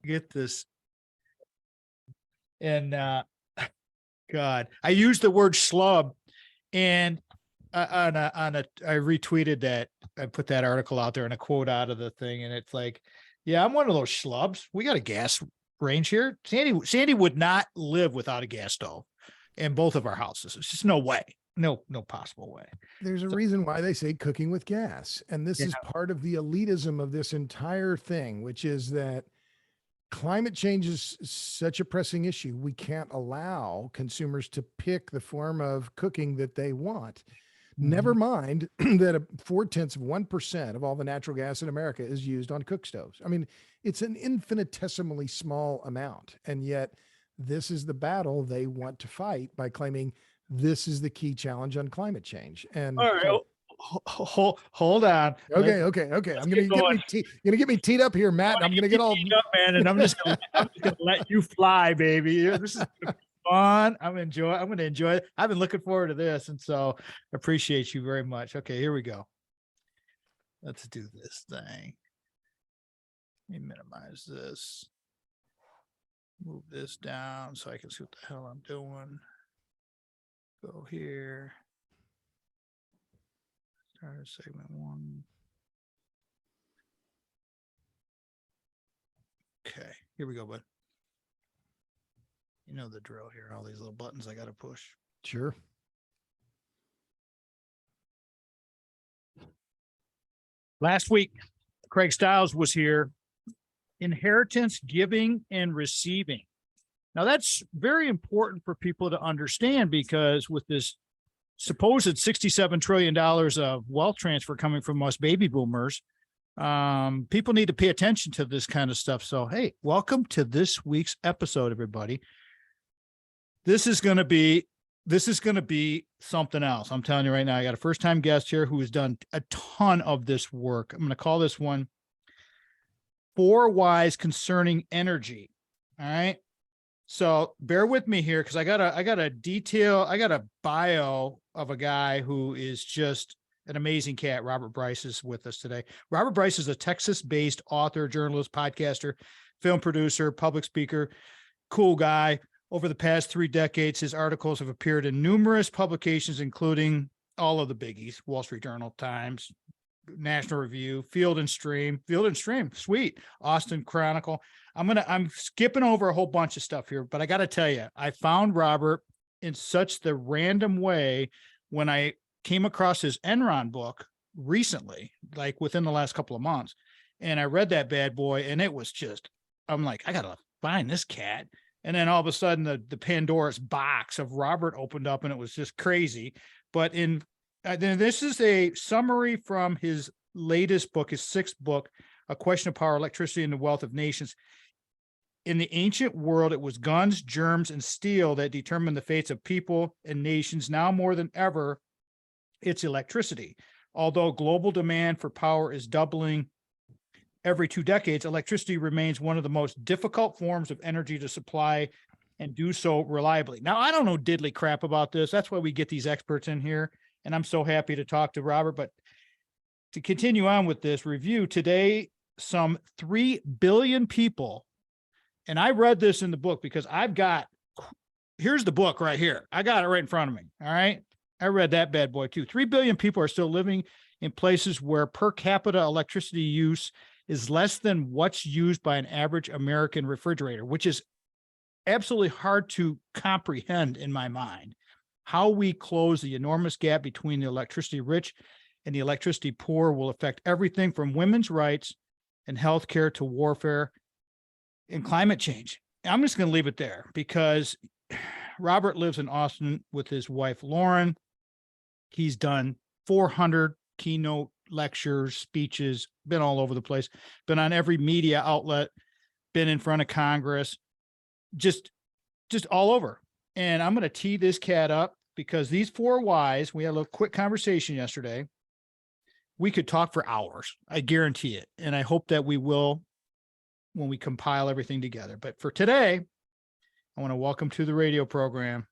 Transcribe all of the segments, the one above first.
Get this. And God, I used the word schlub, and I retweeted that. I put that article out there and a quote out of the thing, and it's like, yeah, I'm one of those schlubs. We got a gas range here. Sandy would not live without a gas stove in both of our houses. It's just no way. No possible way. There's a reason why they say cooking with gas. And this is part of the elitism of this entire thing, which is that climate change is such a pressing issue. We can't allow consumers to pick the form of cooking that they want. Never mind that 0.4% of all the natural gas in America is used on cook stoves. I mean, it's an infinitesimally small amount. And yet this is the battle they want to fight by claiming this is the key challenge on climate change. And all right, hold on. Okay. I'm gonna get me teed up here, Matt. I'm gonna get all up, man, and I'm just gonna let you fly, baby. This is fun. I'm gonna enjoy it. I've been looking forward to this, and so appreciate you very much. Okay, here we go. Let's do this thing. Let me minimize this. Move this down so I can see what the hell I'm doing. Go here. Start segment 1. Okay, here we go, bud. You know the drill here. All these little buttons I got to push. Sure. Last week, Craig Stiles was here. Inheritance, giving, and receiving. Now, that's very important for people to understand, because with this supposed $67 trillion of wealth transfer coming from us baby boomers, people need to pay attention to this kind of stuff. So, hey, welcome to this week's episode, everybody. This is going to be something else. I'm telling you right now, I got a first-time guest here who has done a ton of this work. I'm going to call this one 4 Whys Concerning Energy. All right. So bear with me here, because I got a bio of a guy who is just an amazing cat. Robert Bryce is with us today. Robert Bryce is a Texas-based author, journalist, podcaster, film producer, public speaker, cool guy. Over the past 3 decades, his articles have appeared in numerous publications, including all of the biggies: Wall Street Journal, Times, National Review, Field and Stream, sweet, Austin Chronicle. I'm skipping over a whole bunch of stuff here, but I got to tell you, I found Robert in such the random way when I came across his Enron book recently, like within the last couple of months. And I read that bad boy, and it was just, I'm like, I got to find this cat. And then all of a sudden the Pandora's box of Robert opened up, and it was just crazy. But then this is a summary from his latest book, his 6th book, A Question of Power, Electricity, and the Wealth of Nations. In the ancient world, it was guns, germs, and steel that determined the fates of people and nations. Now more than ever, it's electricity. Although global demand for power is doubling every 2 decades, electricity remains one of the most difficult forms of energy to supply, and do so reliably. Now, I don't know diddly crap about this. That's why we get these experts in here, and I'm so happy to talk to Robert. But to continue on with this review, today, some 3 billion people, and I read this in the book because here's the book right here. I got it right in front of me. All right. I read that bad boy too. 3 billion people are still living in places where per capita electricity use is less than what's used by an average American refrigerator, which is absolutely hard to comprehend in my mind. How we close the enormous gap between the electricity rich and the electricity poor will affect everything from women's rights and healthcare to warfare and climate change. I'm just going to leave it there, because Robert lives in Austin with his wife, Lauren. He's done 400 keynote lectures, speeches, been all over the place, been on every media outlet, been in front of Congress, just all over. And I'm going to tee this cat up, because these 4 whys, we had a little quick conversation yesterday. We could talk for hours. I guarantee it. And I hope that we will when we compile everything together. But for today, I want to welcome to the radio program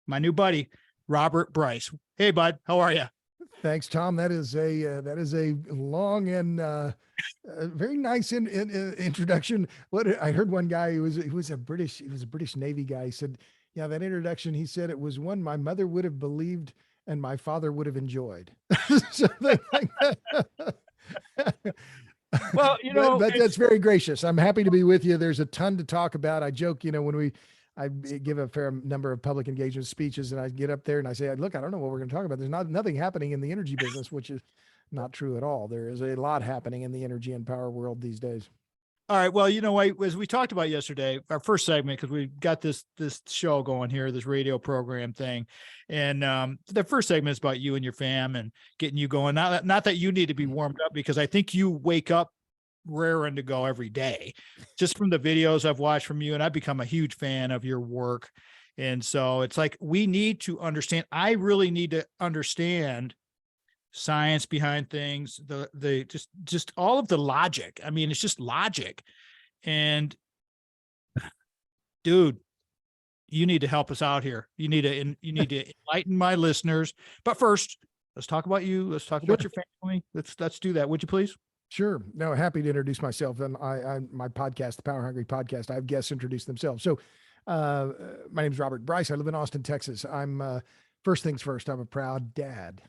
my new buddy, Robert Bryce. Hey, bud. How are you? Thanks, Tom. That is a long and very nice introduction. I heard one guy he was a British Navy guy. He said, "Yeah, that introduction." He said it was one my mother would have believed and my father would have enjoyed. Something like that. Well, But that's very gracious. I'm happy to be with you. There's a ton to talk about. I joke, when I give a fair number of public engagement speeches, and I get up there and I say, "Look, I don't know what we're going to talk about. There's nothing happening in the energy business," which is not true at all. There is a lot happening in the energy and power world these days. all right. Well, as we talked about yesterday, our first segment, because we got this show going here, this radio program thing, and the first segment is about you and your fam and getting you going. Not that you need to be warmed up, because I think you wake up raring to go every day, just from the videos I've watched from you, and I've become a huge fan of your work. And so it's like we need to understand. I really need to understand science behind things, the just all of the logic. I mean, it's just logic. And dude, you need to help us out here. You need to enlighten my listeners. But first, let's talk about you. Let's talk about your family. Let's do that. Would you please? Sure. No, happy to introduce myself. And my podcast, the Power Hungry Podcast, I have guests introduce themselves. So, my name is Robert Bryce. I live in Austin, Texas. I'm, first things first, I'm a proud dad.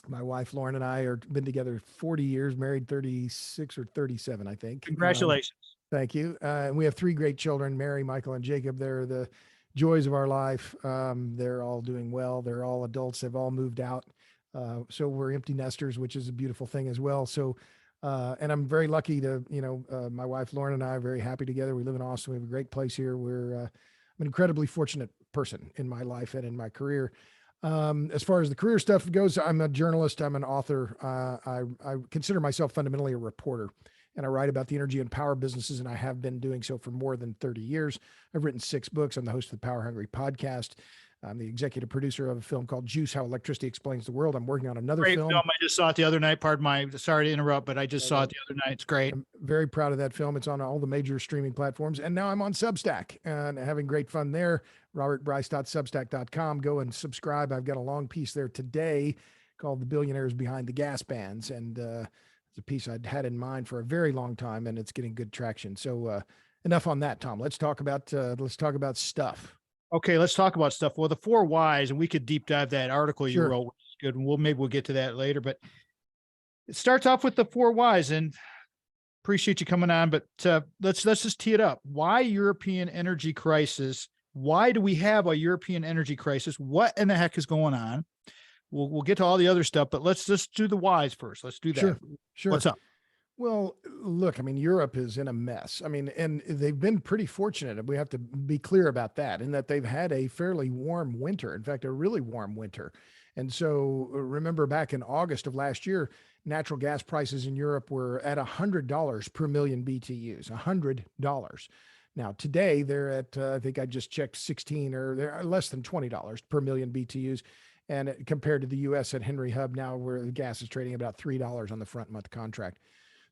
My wife, Lauren, and I are been together 40 years, married 36 or 37, I think. Congratulations. Thank you. And we have three great children, Mary, Michael, and Jacob. They're the joys of our life. They're all doing well. They're all adults. They've all moved out. So we're empty nesters, which is a beautiful thing as well. So, and I'm very lucky to, my wife, Lauren, and I are very happy together. We live in Austin. We have a great place here. I'm an incredibly fortunate person in my life and in my career. As far as the career stuff goes, I'm a journalist. I'm an author. I consider myself fundamentally a reporter, and I write about the energy and power businesses, and I have been doing so for more than 30 years. I've written 6 books. I'm the host of the Power Hungry Podcast. I'm the executive producer of a film called Juice: How Electricity Explains the World. I'm working on another Great film. film. I just saw it the other night. Sorry to interrupt, but I just saw it the other night. It's great. I'm very proud of that film. It's on all the major streaming platforms. And now I'm on Substack and having great fun there. robertbryce.substack.com. Go and subscribe. I've got a long piece there today called The Billionaires Behind the Gas Bans. And it's a piece I'd had in mind for a very long time, and it's getting good traction. So enough on that, Tom. Let's talk about stuff. Okay, let's talk about stuff. Well, the 4 whys, and we could deep dive that article you wrote, which is good. And maybe we'll get to that later, but it starts off with the 4 whys, and appreciate you coming on, but let's just tee it up. Why European energy crisis? Why do we have a European energy crisis? What in the heck is going on? We'll get to all the other stuff, but let's just do the whys first. Let's do that. Sure. What's up? Well, look, I mean, Europe is in a mess. I mean, and they've been pretty fortunate. We have to be clear about that, in that they've had a fairly warm winter. In fact, a really warm winter. And so remember back in August of last year, natural gas prices in Europe were at $100 per million BTUs, $100. Now, today they're at, I think I just checked 16, or they're less than $20 per million BTUs. And compared to the US at Henry Hub now, where the gas is trading about $3 on the front month contract.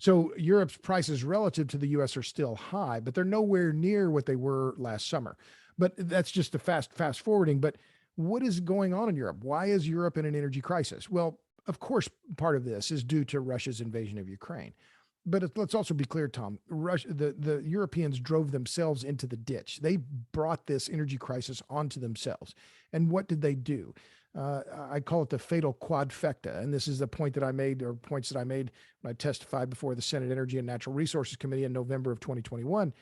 So Europe's prices relative to the US are still high, but they're nowhere near what they were last summer. But that's just a fast forwarding. But what is going on in Europe? Why is Europe in an energy crisis? Well, of course, part of this is due to Russia's invasion of Ukraine. But let's also be clear, Tom. The Europeans drove themselves into the ditch. They brought this energy crisis onto themselves. And what did they do? I call it the fatal quadfecta. And this is the point that I made, or points that I made when I testified before the Senate Energy and Natural Resources Committee in November of 2021.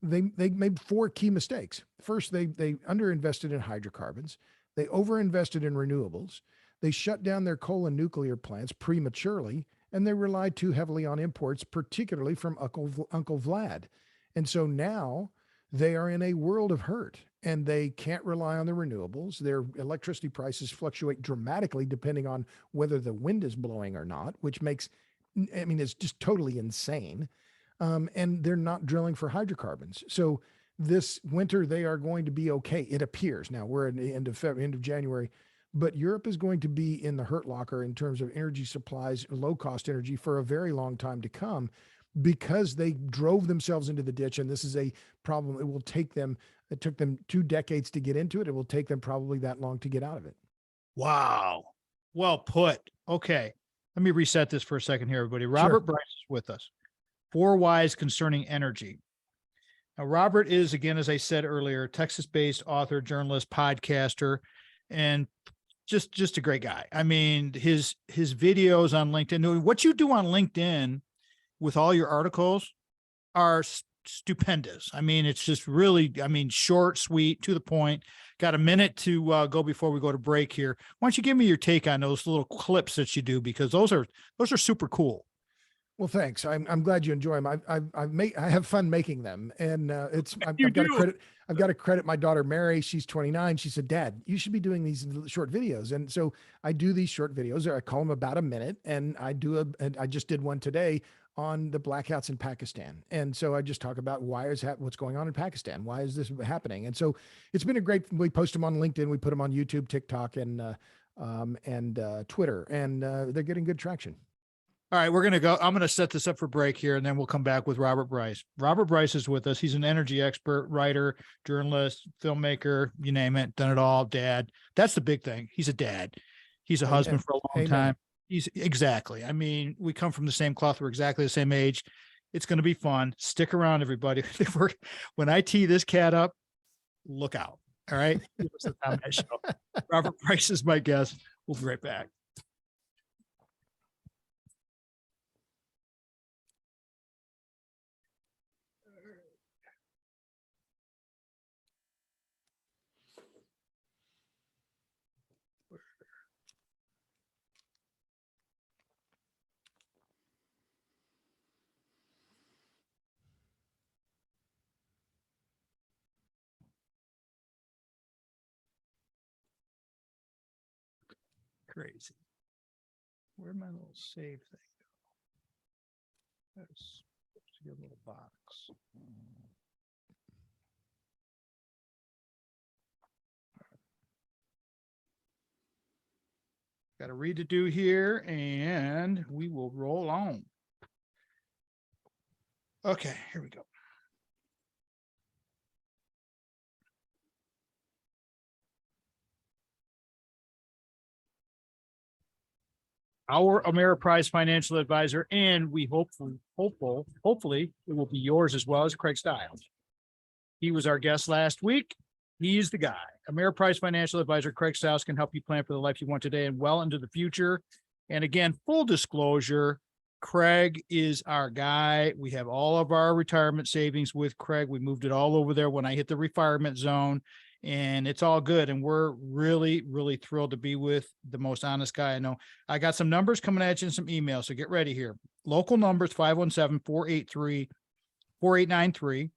They made 4 key mistakes. First, they underinvested in hydrocarbons. They overinvested in renewables. They shut down their coal and nuclear plants prematurely, and they relied too heavily on imports, particularly from Uncle Vlad. And so now they are in a world of hurt, and they can't rely on the renewables. Their electricity prices fluctuate dramatically depending on whether the wind is blowing or not, which makes, I mean, it's just totally insane. And they're not drilling for hydrocarbons. So this winter, they are going to be okay. It appears. Now we're at the end of January, but Europe is going to be in the hurt locker in terms of energy supplies, low cost energy, for a very long time to come, because they drove themselves into the ditch. And this is a problem. It took them 2 decades to get into it. It will take them probably that long to get out of it. Wow. Well put. Okay. Let me reset this for a second here, everybody. Robert Bryce is with us. 4 Whys Concerning Energy. Now, Robert is, again, as I said earlier, Texas-based author, journalist, podcaster, and just a great guy. I mean, his videos on LinkedIn, what you do on LinkedIn with all your articles are stupendous. I mean, it's just really, I mean, short, sweet, to the point. Got a minute to go before we go to break here. Why don't you give me your take on those little clips that you do, because those are super cool. Well, thanks. I'm glad you enjoy them. I have fun making them, and I've got to credit my daughter Mary. She's 29. She said, "Dad, you should be doing these short videos." And so I do these short videos. I call them about a minute, and I just did one today on the blackouts in Pakistan. And so I just talk about what's going on in Pakistan. Why is this happening? And so it's been we post them on LinkedIn, we put them on YouTube, TikTok, and Twitter, and they're getting good traction. All right, we're going to go. I'm going to set this up for break here, and then we'll come back with Robert Bryce. Robert Bryce is with us. He's an energy expert, writer, journalist, filmmaker, you name it, done it all, dad. That's the big thing. He's a dad. He's a husband for a long time. Exactly. I mean, we come from the same cloth. We're exactly the same age. It's going to be fun. Stick around, everybody. When I tee this cat up, look out. All right. Robert Bryce is my guest. We'll be right back. Crazy. Where'd my little save thing go? That's supposed to be a little box. Got a read to do here, and we will roll on. Okay, here we go. Our Ameriprise financial advisor, and we hopefully it will be yours as well, as Craig Stiles. He was our guest last week. He's the guy. Ameriprise financial advisor Craig Stiles can help you plan for the life you want today and well into the future. And again, full disclosure, Craig is our guy. We have all of our retirement savings with Craig. We moved it all over there when I hit the retirement zone, and it's all good. And we're really, really thrilled to be with the most honest guy I know. I got some numbers coming at you and some emails, so get ready here. Local numbers, 517-483-4893.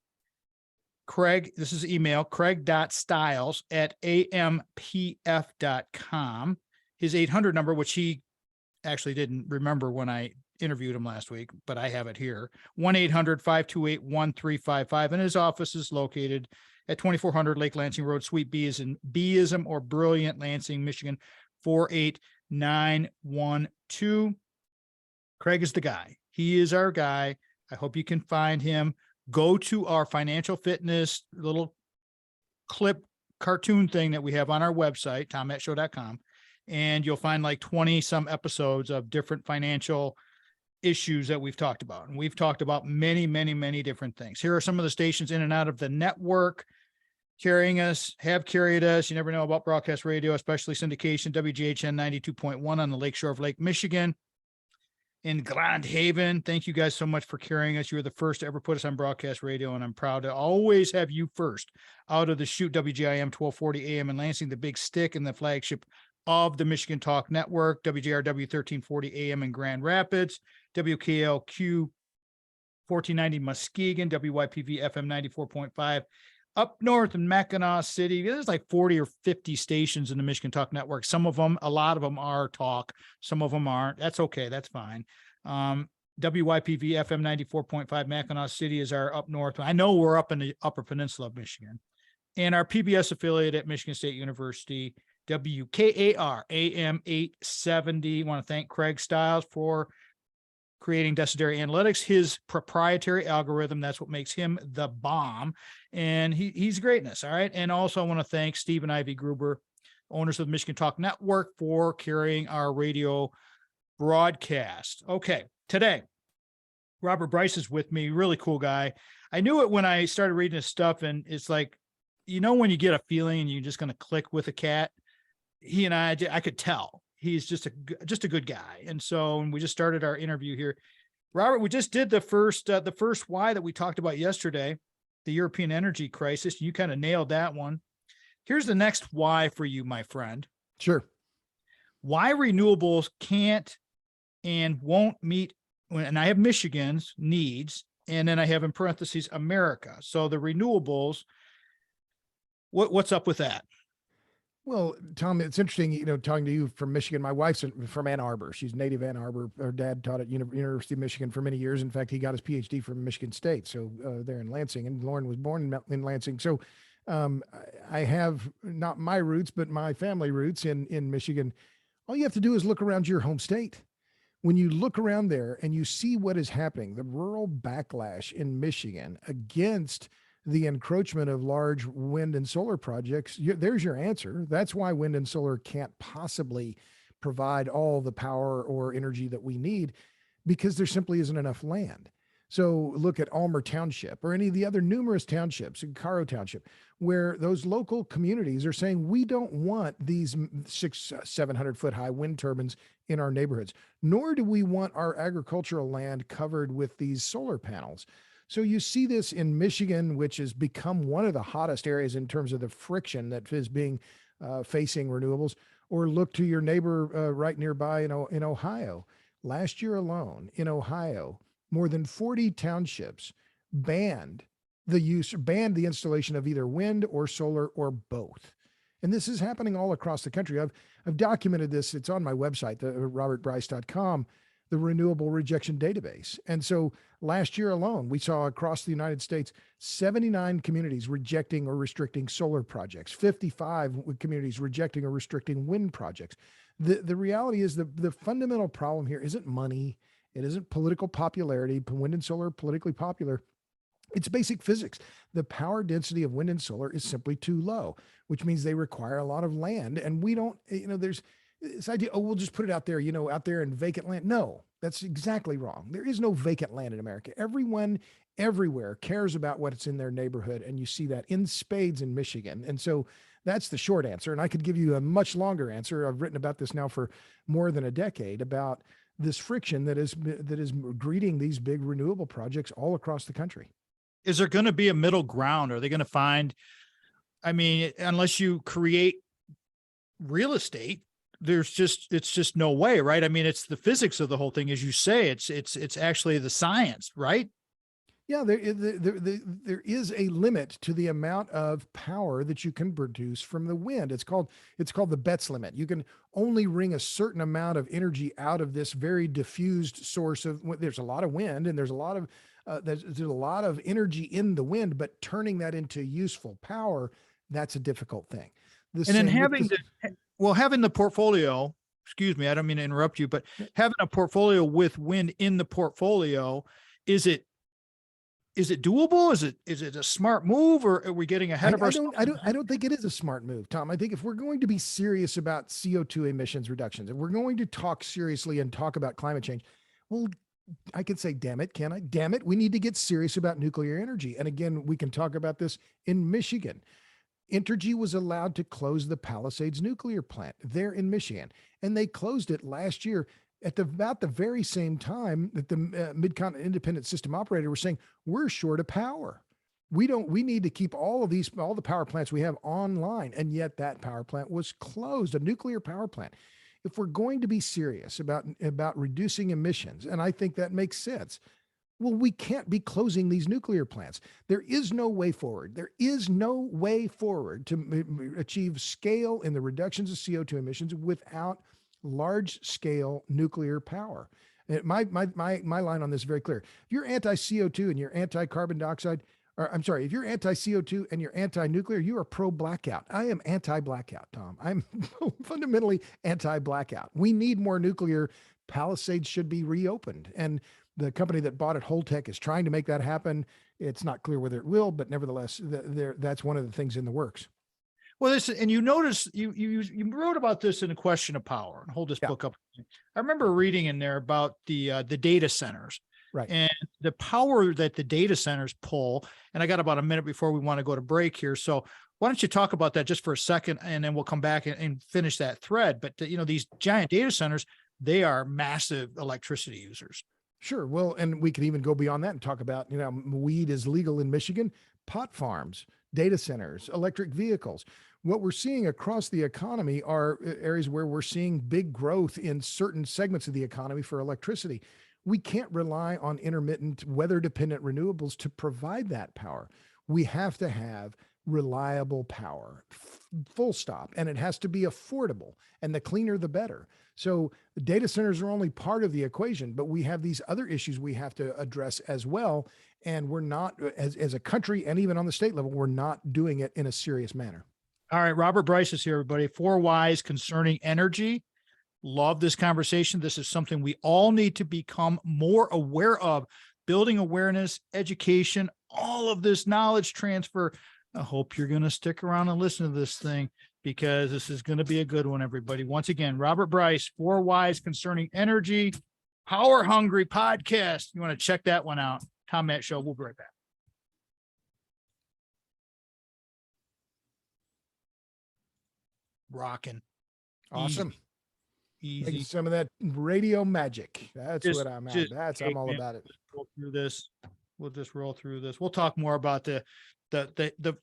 Craig, this is email, craig.stiles@ampf.com. His 800 number, which he actually didn't remember when I interviewed him last week, but I have it here, 1-800-528-1355. And his office is located at 2400 Lake Lansing Road, Suite B is in Bism or Brilliant, Lansing, Michigan, 48912. Craig is the guy. He is our guy. I hope you can find him. Go to our financial fitness little clip cartoon thing that we have on our website, tommattshow.com, and you'll find like 20 some episodes of different financial issues that we've talked about. And we've talked about many, many, many different things. Here are some of the stations in and out of the network carrying us, have carried us. You never know about broadcast radio, especially syndication, WGHN 92.1 on the lakeshore of Lake Michigan. In Grand Haven, thank you guys so much for carrying us. You were the first to ever put us on broadcast radio, and I'm proud to always have you first out of the chute. WGIM 1240 AM in Lansing, the big stick and the flagship of the Michigan Talk Network. WJRW 1340 AM in Grand Rapids, WKLQ 1490 Muskegon, WYPV FM 94.5 up north in Mackinac City. There's like 40 or 50 stations in the Michigan Talk Network. Some of them, a lot of them are talk. Some of them aren't. That's okay. That's fine. WYPV FM 94.5 Mackinac City is our up north. I know we're up in the Upper Peninsula of Michigan. And our PBS affiliate at Michigan State University, WKAR AM 870. I want to thank Craig Stiles for creating Desideri Analytics, his proprietary algorithm. That's what makes him the bomb. And he's greatness. All right. And also I want to thank Steve and Ivy Gruber, owners of the Michigan Talk Network, for carrying our radio broadcast. Okay, today, Robert Bryce is with me, really cool guy. I knew it when I started reading his stuff, and it's like, when you get a feeling and you're just going to click with a cat, he and I could tell he's just a good guy. And so when we just started our interview here, Robert, we just did the first why that we talked about yesterday, the European energy crisis. You kind of nailed that one. Here's the next why for you, my friend. Sure. Why renewables can't and won't meet, and I have Michigan's needs, and then I have in parentheses America. So the renewables, what's up with that? Well, Tom, it's interesting, talking to you from Michigan. My wife's from Ann Arbor. She's native Ann Arbor. Her dad taught at University of Michigan for many years. In fact, he got his PhD from Michigan State. So there in Lansing, and Lauren was born in Lansing. So I have not my roots, but my family roots in Michigan. All you have to do is look around your home state. When you look around there and you see what is happening, the rural backlash in Michigan against the encroachment of large wind and solar projects, there's your answer. That's why wind and solar can't possibly provide all the power or energy that we need, because there simply isn't enough land. So look at Almer Township or any of the other numerous townships in Caro Township, where those local communities are saying, we don't want these 700 foot high wind turbines in our neighborhoods, nor do we want our agricultural land covered with these solar panels. So you see this in Michigan, which has become one of the hottest areas in terms of the friction that is being facing renewables. Or look to your neighbor right nearby in Ohio. Last year alone in Ohio, more than 40 townships banned the installation of either wind or solar or both. And this is happening all across the country. I've documented this. It's on my website, robertbryce.com, the Renewable Rejection Database. And so last year alone, we saw across the United States, 79 communities rejecting or restricting solar projects, 55 communities rejecting or restricting wind projects. The reality is the fundamental problem here isn't money. It isn't political popularity. Wind and solar are politically popular. It's basic physics. The power density of wind and solar is simply too low, which means they require a lot of land. And we don't, there's this idea, we'll just put it out there, out there in vacant land. No, that's exactly wrong. There is no vacant land in America. Everyone, everywhere cares about what's in their neighborhood. And you see that in spades in Michigan. And so that's the short answer. And I could give you a much longer answer. I've written about this now for more than a decade, about this friction that is greeting these big renewable projects all across the country. Is there going to be a middle ground? Are they going to find, unless you create real estate, it's just no way, right? It's the physics of the whole thing. As you say, it's actually the science, right? Yeah, there is a limit to the amount of power that you can produce from the wind. It's called the Betz limit. You can only wring a certain amount of energy out of this very diffused source of. There's a lot of wind, and there's a lot of energy in the wind, but turning that into useful power, that's a difficult thing. Having the portfolio. Excuse me, I don't mean to interrupt you, but having a portfolio with wind in the portfolio, is it doable? Is it a smart move, or are we getting ahead of ourselves? I don't think it is a smart move, Tom. I think if we're going to be serious about CO2 emissions reductions, if we're going to talk seriously and talk about climate change, well, I could say, damn it, can I? Damn it, we need to get serious about nuclear energy. And again, we can talk about this in Michigan. Entergy was allowed to close the Palisades nuclear plant there in Michigan, and they closed it last year at about the very same time that the Mid-Continent Independent System Operator was saying, we're short of power. We need to keep all the power plants we have online. And yet that power plant was closed, a nuclear power plant. If we're going to be serious about reducing emissions, and I think that makes sense, well, we can't be closing these nuclear plants. There is no way forward. There is no way forward to achieve scale in the reductions of CO2 emissions without large scale nuclear power. My line on this is very clear. If you're anti-CO2 and you're anti-carbon dioxide, if you're anti-CO2 and you're anti-nuclear, you are pro-blackout. I am anti-blackout, Tom. I'm fundamentally anti-blackout. We need more nuclear. Palisades should be reopened. And the company that bought it, Holtec, is trying to make that happen. It's not clear whether it will, but nevertheless, that's one of the things in the works. Well, this, and you notice you wrote about this in A Question of Power, and hold this book up. I remember reading in there about the data centers, Right. and the power that the data centers pull. And I got about a minute before we want to go to break here. So why don't you talk about that just for a second, and then we'll come back and finish that thread. But these giant data centers, they are massive electricity users. Sure. Well, and we could even go beyond that and talk about, weed is legal in Michigan, pot farms, data centers, electric vehicles. What we're seeing across the economy are areas where we're seeing big growth in certain segments of the economy for electricity. We can't rely on intermittent weather dependent renewables to provide that power. We have to have reliable power, full stop. And it has to be affordable, and the cleaner, the better. So the data centers are only part of the equation, but we have these other issues we have to address as well. And we're not, as a country and even on the state level, we're not doing it in a serious manner. All right. Robert Bryce is here, everybody. 4 whys concerning energy. Love this conversation. This is something we all need to become more aware of. Building awareness, education, all of this knowledge transfer. I hope you're going to stick around and listen to this thing, because this is going to be a good one, everybody. Once again, Robert Bryce, 4 whys concerning energy, power hungry podcast. You want to check that one out. Tom Matt Show. We'll be right back. Rocking. Awesome. Easy. Making some of that radio magic. That's what I'm at. I'm all man, about it. Roll through this. We'll just roll through this. We'll talk more about the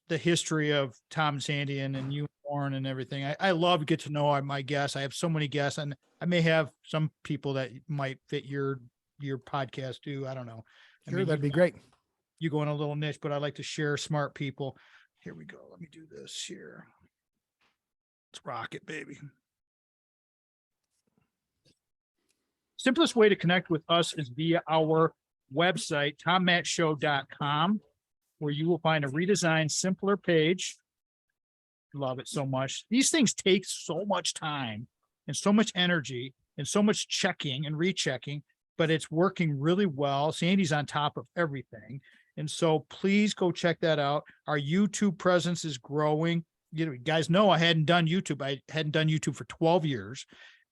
history of Tom Sandy and you, Warren, and everything. I love to get to know my guests. I have so many guests, and I may have some people that might fit your podcast too. I don't know. Sure, that'd be great. You go in a little niche, but I like to share smart people. Here we go. Let me do this here. Let's rock it, baby. Simplest way to connect with us is via our website, tommattshow.com, where you will find a redesigned, simpler page. Love it so much. These things take so much time and so much energy and so much checking and rechecking, but it's working really well. Sandy's on top of everything. And so please go check that out. Our YouTube presence is growing. You guys know I hadn't done YouTube. I hadn't done YouTube for 12 years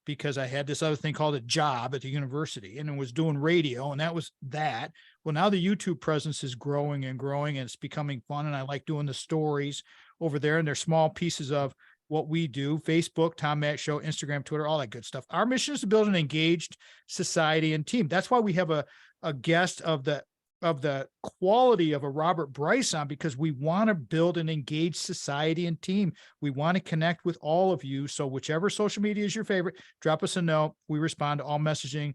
because I had this other thing called a job at the university, and it was doing radio, and that was that. Well, now the YouTube presence is growing and growing, and it's becoming fun. And I like doing the stories over there, and they're small pieces of what we do. Facebook, Tom Matt Show, Instagram, Twitter, all that good stuff. Our mission is to build an engaged society and team. That's why we have a guest of the quality of a Robert Bryce on, because we want to build an engaged society and team. We want to connect with all of you. So whichever social media is your favorite, drop us a note. We respond to all messaging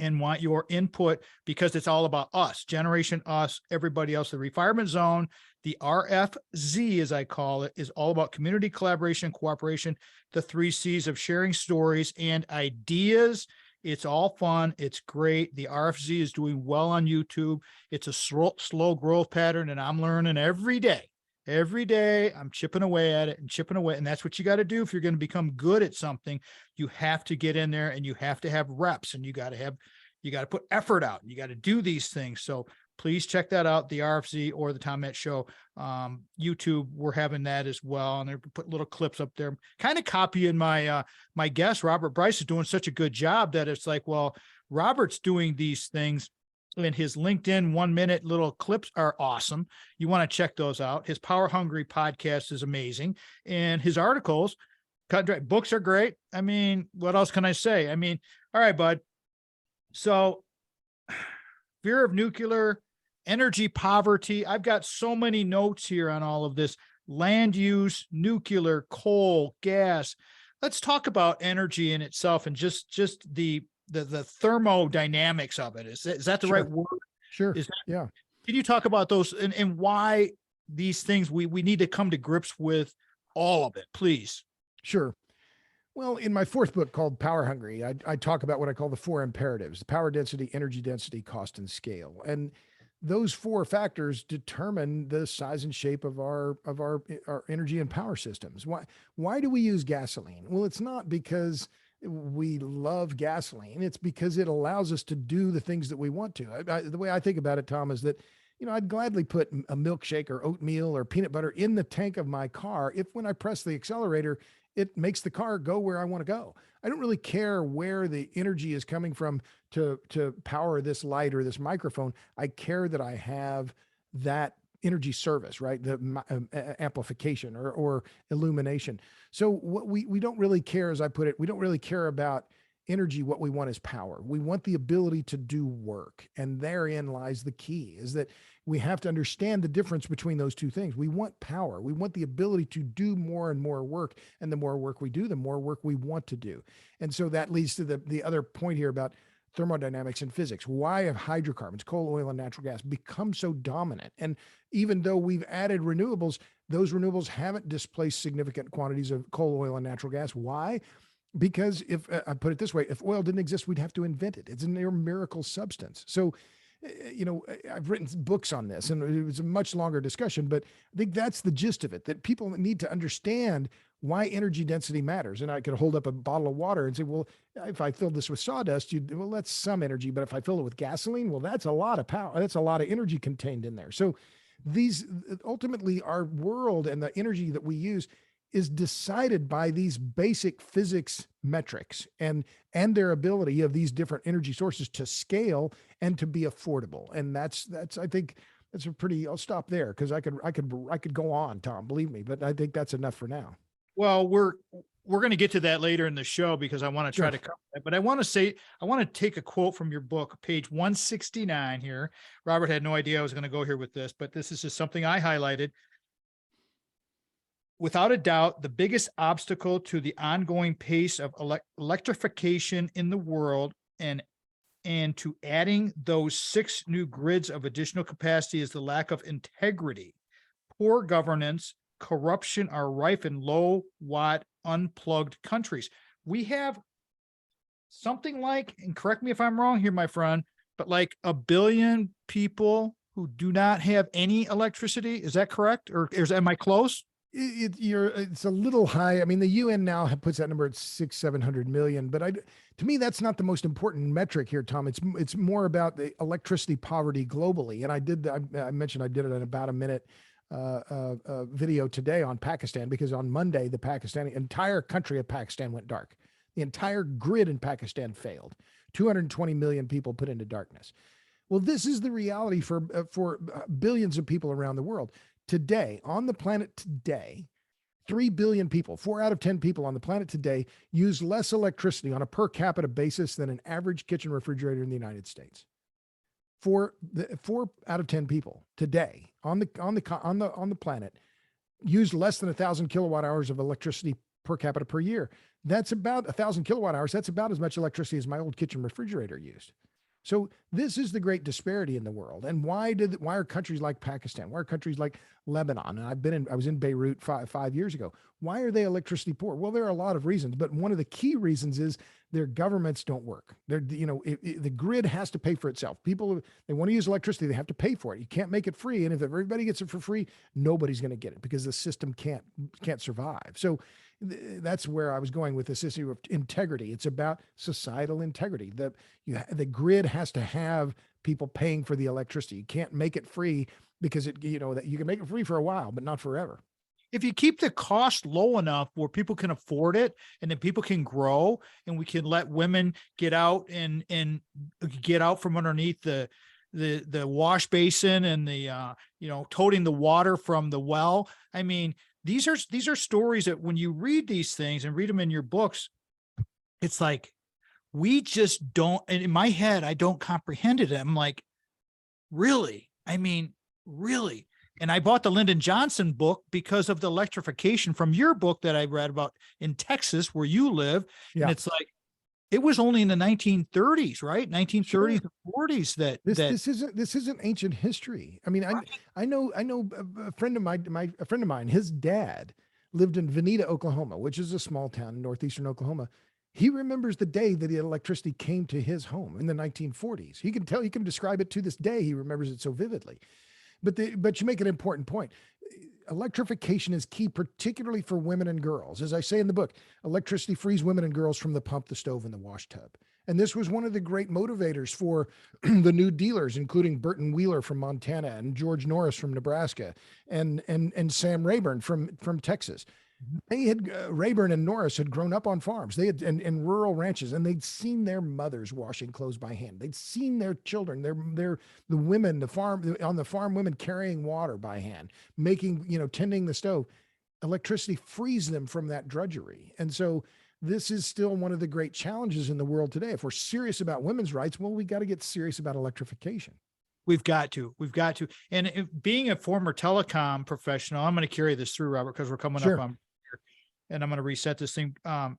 and want your input, because it's all about us, Generation Us, everybody else. The Refinement Zone, the RFZ, as I call it, is all about community collaboration, cooperation, the 3 C's of sharing stories and ideas. It's all fun. It's great. The RFZ is doing well on YouTube. It's a slow growth pattern, and I'm learning every day. Every day I'm chipping away at it and chipping away. And that's what you got to do. If you're going to become good at something, you have to get in there, and you have to have reps, and you got to put effort out. You got to do these things. So please check that out, the RFZ or the Tom Matt Show. YouTube, we're having that as well. And they put little clips up there, kind of copying my guest. Robert Bryce is doing such a good job that it's like, well, Robert's doing these things, and his LinkedIn 1-minute little clips are awesome. You want to check those out. His Power Hungry podcast is amazing. And his articles, books are great. I mean, what else can I say? I mean, all right, bud. So fear of nuclear, energy poverty. I've got so many notes here on all of this. Land use, nuclear, coal, gas. Let's talk about energy in itself and just the thermodynamics of it. Is that the right word? Sure. Yeah. Can you talk about those and why these things we need to come to grips with all of it, please? Sure. Well, in my 4th book called Power Hungry, I talk about what I call the 4 imperatives: power density, energy density, cost, and scale. And those 4 factors determine the size and shape of our energy and power systems. Why do we use gasoline? Well, it's not because we love gasoline. It's because it allows us to do the things that we want to. The way I think about it, Tom, is that I'd gladly put a milkshake or oatmeal or peanut butter in the tank of my car if when I press the accelerator, it makes the car go where I want to go. I don't really care where the energy is coming from to power this light or this microphone. I care that I have that energy service, right? The amplification or illumination. So what we don't really care, as I put it, we don't really care about energy. What we want is power. We want the ability to do work. And therein lies the key, is that we have to understand the difference between those two things. We want power. We want the ability to do more and more work. And the more work we do, the more work we want to do. And so that leads to the other point here about thermodynamics and physics. Why have hydrocarbons, coal, oil, and natural gas become so dominant? And even though we've added renewables, those renewables haven't displaced significant quantities of coal, oil, and natural gas. Why? Because if I put it this way, if oil didn't exist, we'd have to invent it. It's a near miracle substance. So, I've written books on this, and it was a much longer discussion, but I think that's the gist of it, that people need to understand why energy density matters. And I could hold up a bottle of water and say, well, if I filled this with sawdust, well, that's some energy. But if I fill it with gasoline, well, that's a lot of power. That's a lot of energy contained in there. So these ultimately, our world and the energy that we use is decided by these basic physics metrics and their ability of these different energy sources to scale and to be affordable. And that's I think that's a pretty, I'll stop there because I could go on, Tom, believe me, but I think that's enough for now. Well, we're going to get to that later in the show because I want to try to cover that. But I want to take a quote from your book, page 169 here. Robert had no idea I was going to go here with this, but this is just something I highlighted. Without a doubt, the biggest obstacle to the ongoing pace of electrification in the world and to adding those 6 new grids of additional capacity is the lack of integrity. Poor governance, corruption are rife in low-watt, unplugged countries. We have something like, and correct me if I'm wrong here, my friend, but like 1 billion people who do not have any electricity. Is that correct? Or am I close? It's a little high. I mean, the UN now puts that number at 600-700 million, but to me, that's not the most important metric here, Tom. It's more about the electricity poverty globally. And I mentioned I did it in about a minute video today on Pakistan, because on Monday, the entire country of Pakistan went dark. The entire grid in Pakistan failed. 220 million people put into darkness. Well, this is the reality for billions of people around the world. Today, on the planet today, 3 billion people, 4 out of 10 people on the planet today use less electricity on a per capita basis than an average kitchen refrigerator in the United States. 4 out of 10 people today on the planet use less than 1,000 kilowatt hours of electricity per capita per year. That's about 1,000 kilowatt hours. That's about as much electricity as my old kitchen refrigerator used. So this is the great disparity in the world. And why are countries like Pakistan, why are countries like Lebanon, and I was in Beirut five years ago. Why are they electricity poor? Well, there are a lot of reasons, but one of the key reasons is their governments don't work. The grid has to pay for itself. People, they want to use electricity, they have to pay for it. You can't make it free. And if everybody gets it for free, nobody's going to get it because the system can't survive. So that's where I was going with this issue of integrity. It's about societal integrity. The grid has to have people paying for the electricity. You can't make it free because that you can make it free for a while, but not forever. If you keep the cost low enough where people can afford it, and then people can grow, and we can let women get out and get out from underneath the wash basin and the toting the water from the well. I mean, these are stories that when you read these things and read them in your books, it's like, we just don't, and in my head, I don't comprehend it. I'm like, really? I mean, really? And I bought the Lyndon Johnson book because of the electrification from your book that I read about in Texas, where you live. Yeah. And it's like, it was only in the 1930s, right? 1930s sure. and 40s that this isn't ancient history. I mean, I know a friend of mine, his dad lived in Veneta, Oklahoma, which is a small town in northeastern Oklahoma. He remembers the day that the electricity came to his home in the 1940s. He can describe it to this day. He remembers it so vividly. But you make an important point. Electrification is key, particularly for women and girls. As I say in the book, electricity frees women and girls from the pump, the stove, and the wash tub. And this was one of the great motivators for the new dealers, including Burton Wheeler from Montana and George Norris from Nebraska and Sam Rayburn from Texas. They had Rayburn and Norris had grown up on farms. They had in rural ranches, and they'd seen their mothers washing clothes by hand. They'd seen their children, the women, on the farm women carrying water by hand, making, tending the stove. Electricity frees them from that drudgery. And so this is still one of the great challenges in the world today. If we're serious about women's rights, well, we got to get serious about electrification. We've got to. And being a former telecom professional, I'm going to carry this through, Robert, because we're coming up on here, and I'm going to reset this thing. I'm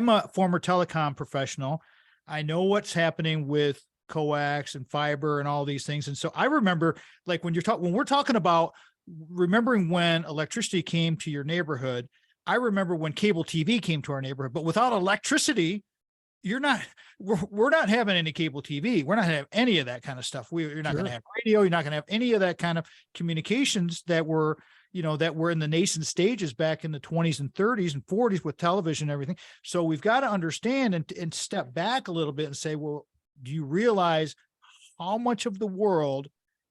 a former telecom professional. I know what's happening with coax and fiber and all these things. And so I remember, like, when we're talking about remembering when electricity came to your neighborhood, I remember when cable TV came to our neighborhood, but without electricity, we're not having any cable TV. We're not going to have any of that kind of stuff. You're not going to have radio. You're not going to have any of that kind of communications that were in the nascent stages back in the 20s and 30s and 40s with television and everything. So we've got to understand and step back a little bit and say, well, do you realize how much of the world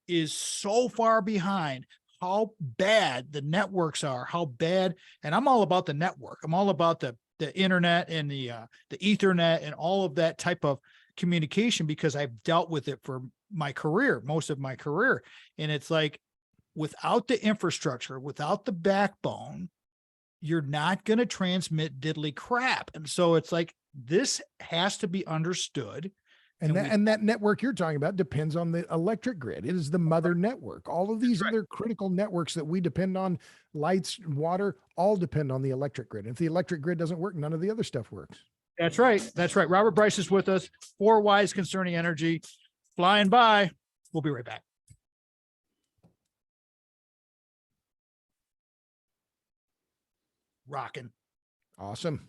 is so far behind? How bad the networks are, how bad, and I'm all about the network. I'm all about the internet and the Ethernet and all of that type of communication, because I've dealt with it for my career, most of my career. And it's like, without the infrastructure, without the backbone, you're not going to transmit diddly crap. And so it's like, this has to be understood. And that network you're talking about depends on the electric grid. It is the mother network. All of these other critical networks that we depend on, lights, water, all depend on the electric grid. If the electric grid doesn't work, none of the other stuff works. That's right. Robert Bryce is with us. 4 Whys Concerning Energy. Flying by. We'll be right back. Rocking. Awesome.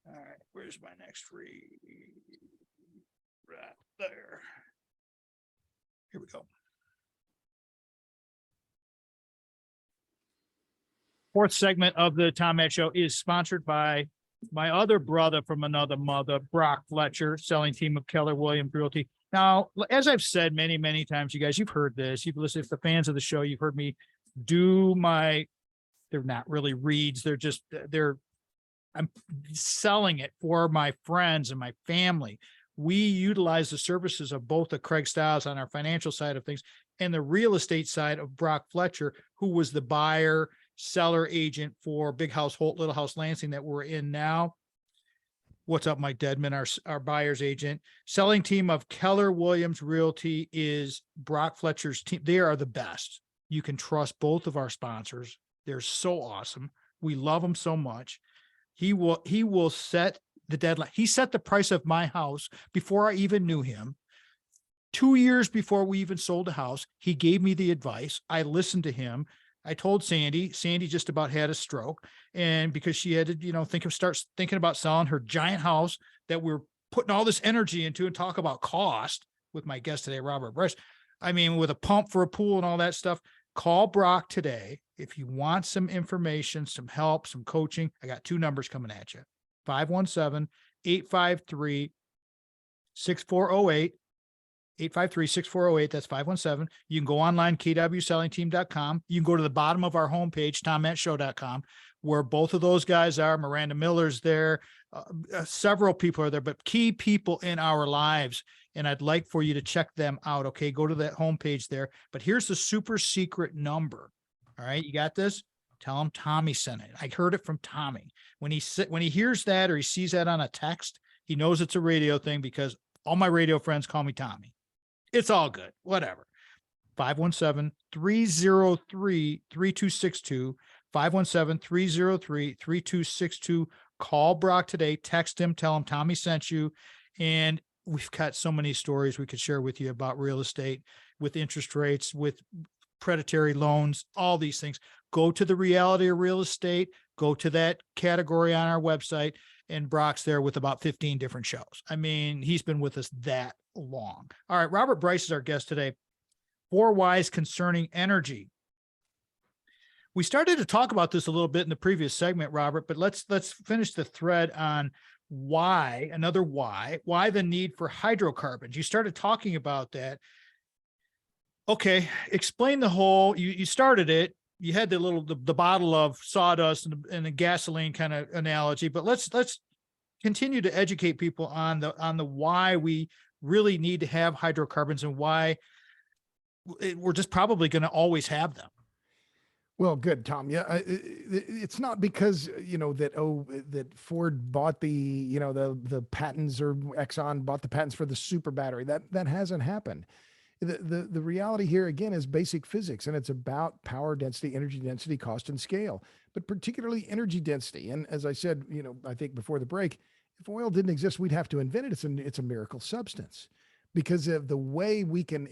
All right, where's my next read? Right there. Here we go. Fourth segment of the Tom Matt Show is sponsored by my other brother from another mother, Brock Fletcher, selling team of Keller Williams Realty. Now, as I've said many, many times, you guys, you've heard this. You've listened, if the fans of the show, you've heard me do they're not really reads. I'm selling it for my friends and my family. We utilize the services of both of Craig Stiles on our financial side of things and the real estate side of Brock Fletcher, who was the buyer seller agent for Big House Holt, Little House Lansing that we're in now. What's up, Mike Deadman, our buyer's agent. Selling team of Keller Williams Realty is Brock Fletcher's team. They are the best. You can trust both of our sponsors. They're so awesome. We love them so much. He will set the deadline. He set the price of my house before I even knew him. 2 years before we even sold the house, he gave me the advice. I listened to him. I told Sandy just about had a stroke, and because she had to, start thinking about selling her giant house that we're putting all this energy into, and talk about cost with my guest today, Robert Bryce. I mean, with a pump for a pool and all that stuff. Call Brock today if you want some information, some help, some coaching. I got 2 numbers coming at you. 517-853-6408. 853-6408. That's 517. You can go online, kwsellingteam.com. You can go to the bottom of our homepage, tommattshow.com, where both of those guys are. Miranda Miller's there. Several people are there, but key people in our lives. And I'd like for you to check them out. Okay. Go to that homepage there. But here's the super secret number. All right. You got this? Tell him Tommy sent it. I heard it from Tommy. When he hears that, or he sees that on a text, he knows it's a radio thing, because all my radio friends call me Tommy. It's all good. Whatever. 517-303-3262. 517-303-3262. Call Brock today. Text him. Tell him Tommy sent you. And we've got so many stories we could share with you about real estate, with interest rates, with predatory loans, all these things. Go to the reality of real estate. Go to that category on our website, and Brock's there with about 15 different shows. I mean, he's been with us that long. All right. Robert Bryce is our guest today. 4 Whys Concerning Energy. we started to talk about this a little bit in the previous segment, Robert, but let's finish the thread on why the need for hydrocarbons. You started talking about that. Okay, explain the whole, you started it. You had the bottle of sawdust and the gasoline kind of analogy, but let's continue to educate people on the why we really need to have hydrocarbons and why we're just probably going to always have them. Well, good, Tom. Yeah, it's not because that Ford bought the patents, or Exxon bought the patents for the super battery. That hasn't happened. The reality here again is basic physics, and it's about power density, energy density, cost, and scale, but particularly energy density. And as I said, I think before the break, if oil didn't exist, we'd have to invent it. It's a miracle substance, because of the way we can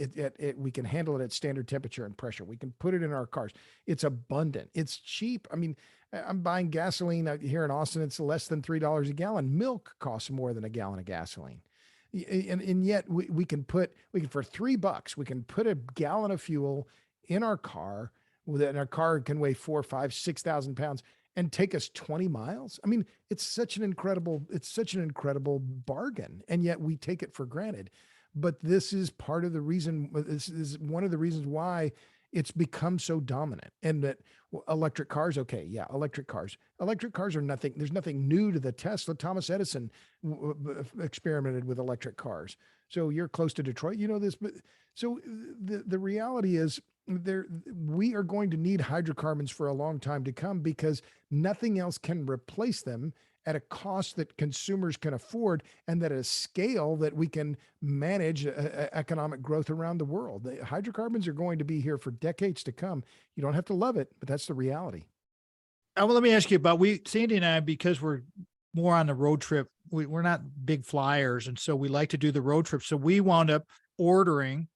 we can handle it at standard temperature and pressure. We can put it in our cars. It's abundant. It's cheap. I mean, I'm buying gasoline out here in Austin. It's less than $3 a gallon. Milk costs more than a gallon of gasoline. And yet we can for $3, we can put a gallon of fuel in our car, and our car can weigh 4, 5, 6,000 pounds and take us 20 miles. I mean, it's such an incredible bargain. And yet we take it for granted. But this is part of the reason, this is one of the reasons why it's become so dominant. And that electric cars, okay, yeah, electric cars are nothing. There's nothing new to the Tesla. Thomas Edison experimented with electric cars. So you're close to Detroit, you know this. But so the reality is, we are going to need hydrocarbons for a long time to come, because nothing else can replace them at a cost that consumers can afford, and that at a scale that we can manage economic growth around the world. The hydrocarbons are going to be here for decades to come. You don't have to love it, but that's the reality. Well, let me ask you about, Sandy and I, because we're more on the road trip, we're not big flyers. And so we like to do the road trip. So we wound up ordering,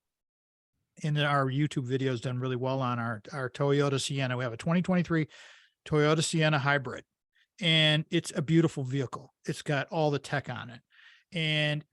and our YouTube video has done really well on our Toyota Sienna. We have a 2023 Toyota Sienna hybrid, and it's a beautiful vehicle. It's got all the tech on it. And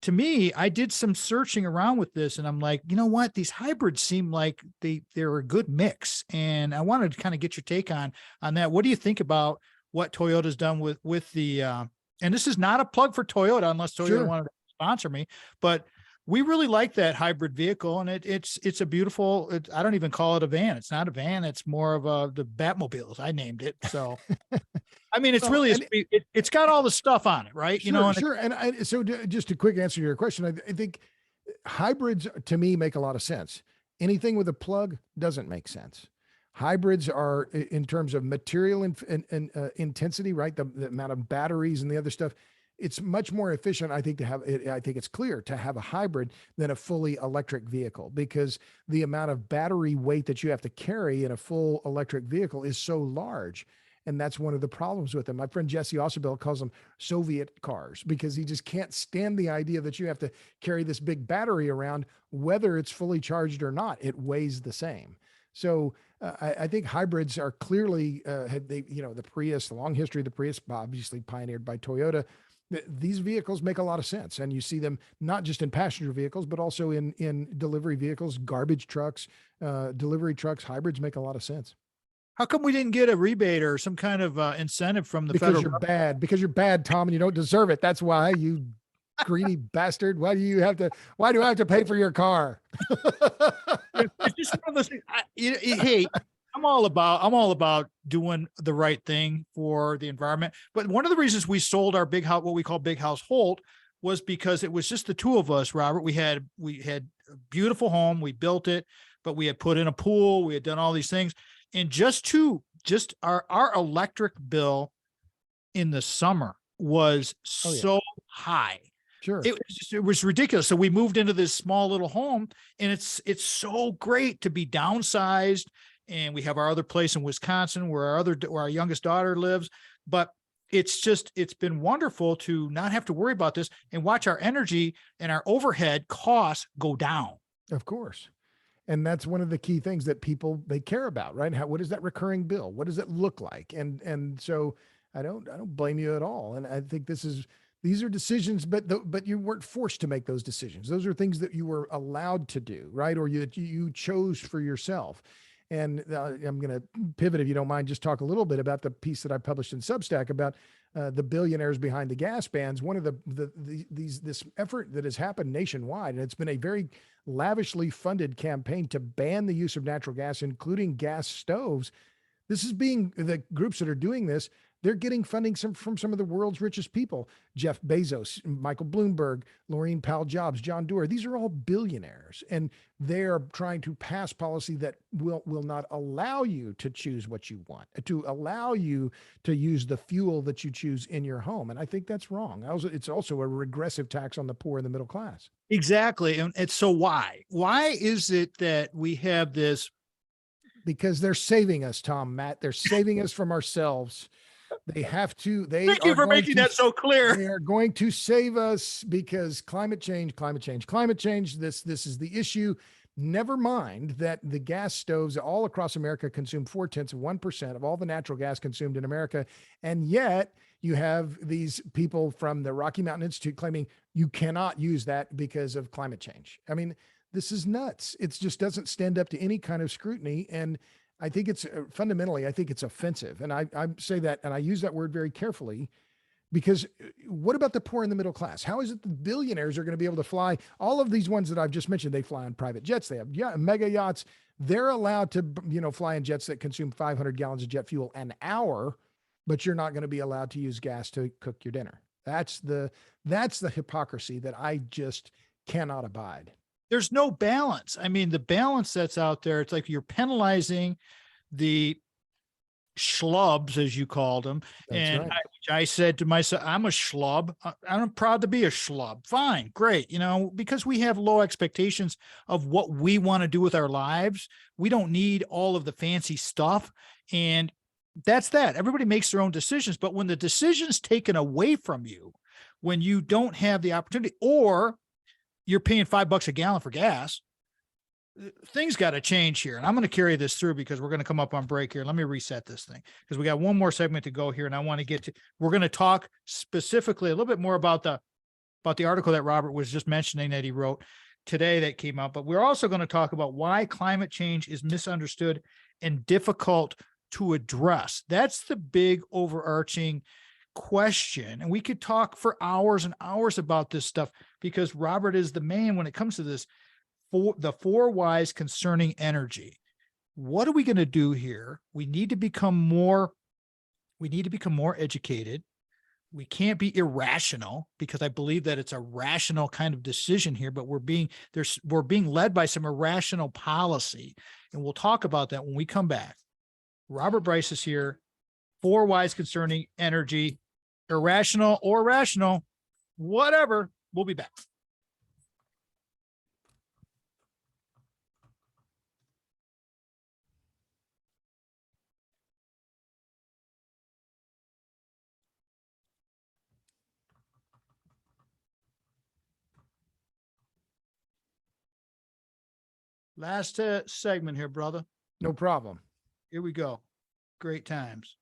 to me, I did some searching around with this, and I'm like, you know what? These hybrids seem like they're a good mix. And I wanted to kind of get your take on that. What do you think about what Toyota's done with the, and this is not a plug for Toyota unless Toyota wanted to sponsor me, but we really like that hybrid vehicle. And it's a beautiful, I don't even call it a van. It's not a van. It's more of the Batmobiles. I named it. So, I mean, it's really, it's got all the stuff on it, right? Sure. And so just a quick answer to your question, I think hybrids to me make a lot of sense. Anything with a plug doesn't make sense. Hybrids are, in terms of material intensity, right? The amount of batteries and the other stuff, it's much more efficient, I think, I think it's clear to have a hybrid than a fully electric vehicle, because the amount of battery weight that you have to carry in a full electric vehicle is so large. And that's one of the problems with them. My friend Jesse Ausubel calls them Soviet cars, because he just can't stand the idea that you have to carry this big battery around, whether it's fully charged or not. It weighs the same. So I think hybrids are clearly, the Prius, the long history of the Prius, obviously pioneered by Toyota. These vehicles make a lot of sense. And you see them not just in passenger vehicles, but also in delivery vehicles, garbage trucks, delivery trucks. Hybrids make a lot of sense. How come we didn't get a rebate or some kind of incentive from the federal government? Because you're bad, Tom, and you don't deserve it. That's why, you greedy bastard. Why do I have to pay for your car? It's just one of those things. Hey, I'm all about doing the right thing for the environment. But one of the reasons we sold our big house, what we call Big House Holt, was because it was just the two of us, Robert. We had a beautiful home. We built it, but we had put in a pool. We had done all these things. And just our electric bill in the summer was so high. Sure. It was ridiculous. So we moved into this small little home, and it's so great to be downsized. And we have our other place in Wisconsin where our youngest daughter lives. But it's been wonderful to not have to worry about this and watch our energy and our overhead costs go down. Of course. And that's one of the key things that people, they care about, right? What is that recurring bill? What does it look like? And so I don't blame you at all. And I think these are decisions, but you weren't forced to make those decisions. Those are things that you were allowed to do, right? Or you chose for yourself. And I'm going to pivot, if you don't mind, just talk a little bit about the piece that I published in Substack about the billionaires behind the gas bans. One of this effort that has happened nationwide, and it's been a very lavishly funded campaign to ban the use of natural gas, including gas stoves. This is being, the groups that are doing this, they're getting funding from some of the world's richest people: Jeff Bezos, Michael Bloomberg, Laurene Powell Jobs, John Doerr. These are all billionaires, and they're trying to pass policy that will not allow you to choose what you want, to allow you to use the fuel that you choose in your home. And I think that's wrong. It's also a regressive tax on the poor and the middle class. Exactly. And it's so why is it that we have this? Because they're saving us, Matt. They're saving us from ourselves. They have to. Thank you for making that so clear. They are going to save us because climate change. This is the issue. Never mind that the gas stoves all across America consume 0.4% of all the natural gas consumed in America. And yet you have these people from the Rocky Mountain Institute claiming you cannot use that because of climate change. I mean, this is nuts. It just doesn't stand up to any kind of scrutiny. And I think it's fundamentally, I think it's offensive. And I say that, and I use that word very carefully, because what about the poor and the middle class? How is it the billionaires are going to be able to fly? All of these ones that I've just mentioned, they fly on private jets. They have mega yachts. They're allowed to, fly in jets that consume 500 gallons of jet fuel an hour, but you're not going to be allowed to use gas to cook your dinner. That's the hypocrisy that I just cannot abide. There's no balance. I mean, the balance that's out there, it's like you're penalizing the schlubs, as you called them. That's and right. I said to myself, I'm a schlub. I'm proud to be a schlub. Fine, great. Because we have low expectations of what we want to do with our lives. We don't need all of the fancy stuff. And that's that. Everybody makes their own decisions. But when the decision's taken away from you, when you don't have the opportunity, or you're paying $5 a gallon for gas, things got to change here. And I'm going to carry this through because we're going to come up on break here. Let me reset this thing because we got one more segment to go here. And I want to we're going to talk specifically a little bit more about the article that Robert was just mentioning that he wrote today that came out. But we're also going to talk about why climate change is misunderstood and difficult to address. That's the big overarching question. And we could talk for hours and hours about this stuff because Robert is the man when it comes to this. The 4 whys concerning energy. What are we going to do here? We need to become more educated. We can't be irrational because I believe that it's a rational kind of decision here, but we're being led by some irrational policy. And we'll talk about that when we come back. Robert Bryce is here. 4 whys concerning energy, irrational or rational, whatever. We'll be back. Last segment here, brother. No problem. Here we go. Great times.